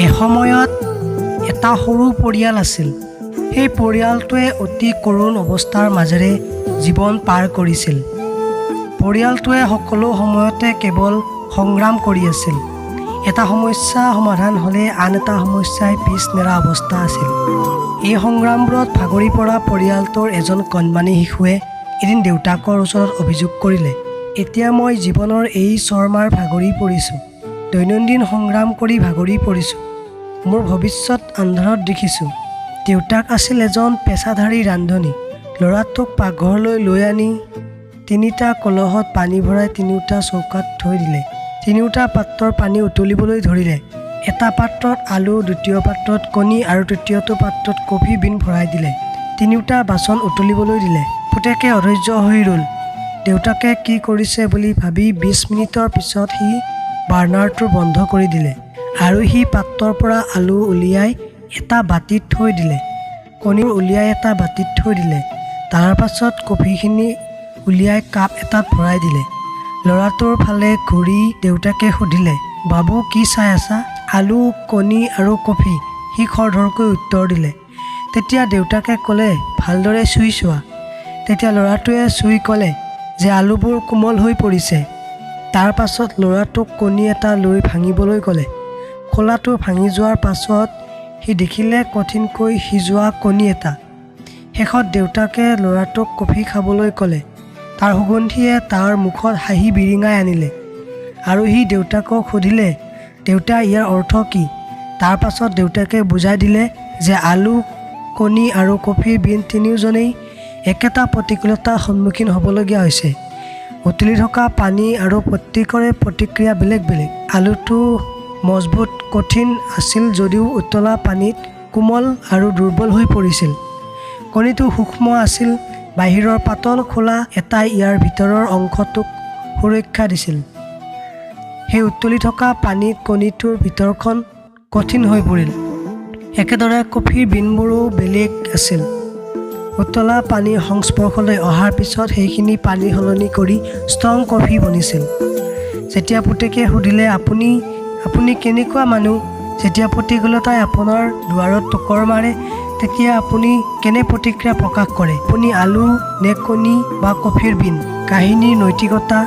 এসময়ত এটা সৰু পৰিয়াল আছিল। সেই পৰিয়ালটোৱে অতি কৰুণ অৱস্থাৰ মাজেৰে জীৱন পাৰ কৰিছিল। পৰিয়ালটোৱে সকলো সময়তে কেৱল সংগ্ৰাম কৰি আছিল। এটা সমস্যা সমাধান হ'লে আন এটা সমস্যাই পিছ নেৰা অৱস্থা আছিল। এই সংগ্ৰামবোৰত ভাগৰি পৰা পৰিয়ালটোৰ এজন কণমানি শিশুৱে এদিন দেউতাকৰ ওচৰত অভিযোগ কৰিলে, এতিয়া মই জীৱনৰ এই চৰমাৰ ভাগৰি পৰিছোঁ। দৈনন্দিন সংগ্ৰাম কৰি ভাগৰি পৰিছোঁ। মোৰ ভৱিষ্যত আন্ধাৰত দেখিছোঁ। দেউতাক আছিল এজন পেচাধাৰী ৰান্ধনী। ল'ৰাটোক পাকঘৰলৈ লৈ আনি 3টা কলহত পানী ভৰাই 3টা চৌকাত থৈ দিলে। 3টা পাত্ৰৰ পানী উতলিবলৈ ধৰিলে। এটা পাত্ৰত আলু, 2য় পাত্ৰত কণী আৰু 3য়টো পাত্ৰত কফি বিন ভৰাই দিলে। 3টা বাচন উতলিবলৈ দিলে। পুতেকে অধৈৰ্য হৈ ৰ'ল। দেউতাকে কি কৰিছে বুলি ভাবি 20 মিনিটৰ পিছত সি বাৰ্ণাৰটো বন্ধ কৰি দিলে আৰু সি পাত্ৰৰ পৰা আলু উলিয়াই এটা বাতিত থৈ দিলে। কণী উলিয়াই এটা বাতিত থৈ দিলে। তাৰ পাছত কফিখিনি উলিয়াই কাপ এটাত ভৰাই দিলে। ল'ৰাটোৰ ফালে ঘূৰি দেউতাকে সুধিলে, বাবু কি চাই আছা? আলু, কণী আৰু কফি, সি খৰধৰকৈ উত্তৰ দিলে। তেতিয়া দেউতাকে ক'লে, ভালদৰে চুই চোৱা। তেতিয়া ল'ৰাটোৱে চুই ক'লে যে আলুবোৰ কোমল হৈ পৰিছে। তাৰ পাছত ল'ৰাটোক কণী এটা লৈ ভাঙিবলৈ ক'লে। খোলাটো ভাঙি যোৱাৰ পাছত সি দেখিলে কঠিনকৈ সিজোৱা কণী এটা। শেষত দেউতাকে ল'ৰাটোক কফি খাবলৈ ক'লে। তাৰ সুগন্ধিয়ে তাৰ মুখত হাঁহি বিৰিঙাই আনিলে আৰু সি দেউতাকক সুধিলে, দেউতা ইয়াৰ অৰ্থ কি? তাৰ পাছত দেউতাকে বুজাই দিলে যে আলু, কণী আৰু কফিৰ বিন তিনিওজনেই একেটা প্ৰতিকূলতাৰ সন্মুখীন হ'বলগীয়া হৈছে। উতলি থকা পানী আৰু প্ৰত্যেকৰে প্ৰতিক্ৰিয়া বেলেগ বেলেগ। আলুটো মজবুত কঠিন আছিল যদিও উতলা পানীত কোমল আৰু দুৰ্বল হৈ পৰিছিল। কণীটো সূক্ষ্ম আছিল, বাহিৰৰ পাতল খোলা এটাই ইয়াৰ ভিতৰৰ অংশটোক সুৰক্ষা দিছিল। সেই উতলি থকা পানীত কণীটোৰ ভিতৰখন কঠিন হৈ পৰিল। একেদৰে কফিৰ বিনবোৰো বেলেগ আছিল। উতলা পানীৰ সংস্পৰ্শলৈ অহাৰ পিছত সেইখিনি পানী সলনি কৰি ষ্ট্ৰং কফি বনিছিল। যেতিয়া পুতেকে সুধিলে, আপুনি কেনেকুৱা মানুহ? যেতিয়া প্ৰতিকূলতাই আপোনাৰ দুৱাৰত টকৰ মাৰে তেতিয়া আপুনি কেনে প্ৰতিক্ৰিয়া প্ৰকাশ কৰে? আপুনি আলু নে কণী বা কফিৰ বিন? কাহিনীৰ নৈতিকতা,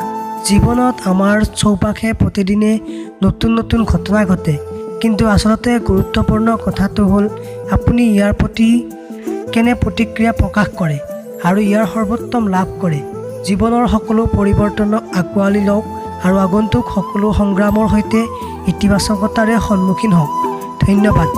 জীৱনত আমাৰ চৌপাশে প্ৰতিদিনে নতুন নতুন ঘটনা ঘটে, কিন্তু আচলতে গুৰুত্বপূৰ্ণ কথাটো হ'ল আপুনি ইয়াৰ প্ৰতি কেনে প্ৰতিক্ৰিয়া প্ৰকাশ কৰে আৰু ইয়াৰ সৰ্বোত্তম লাভ কৰে। জীৱনৰ সকলো পৰিৱৰ্তনক আঁকোৱালি লওক আৰু আগন্তুক সকলো সংগ্ৰামৰ সৈতে ইতিবাচকতাৰে সন্মুখীন হওক। ধন্যবাদ।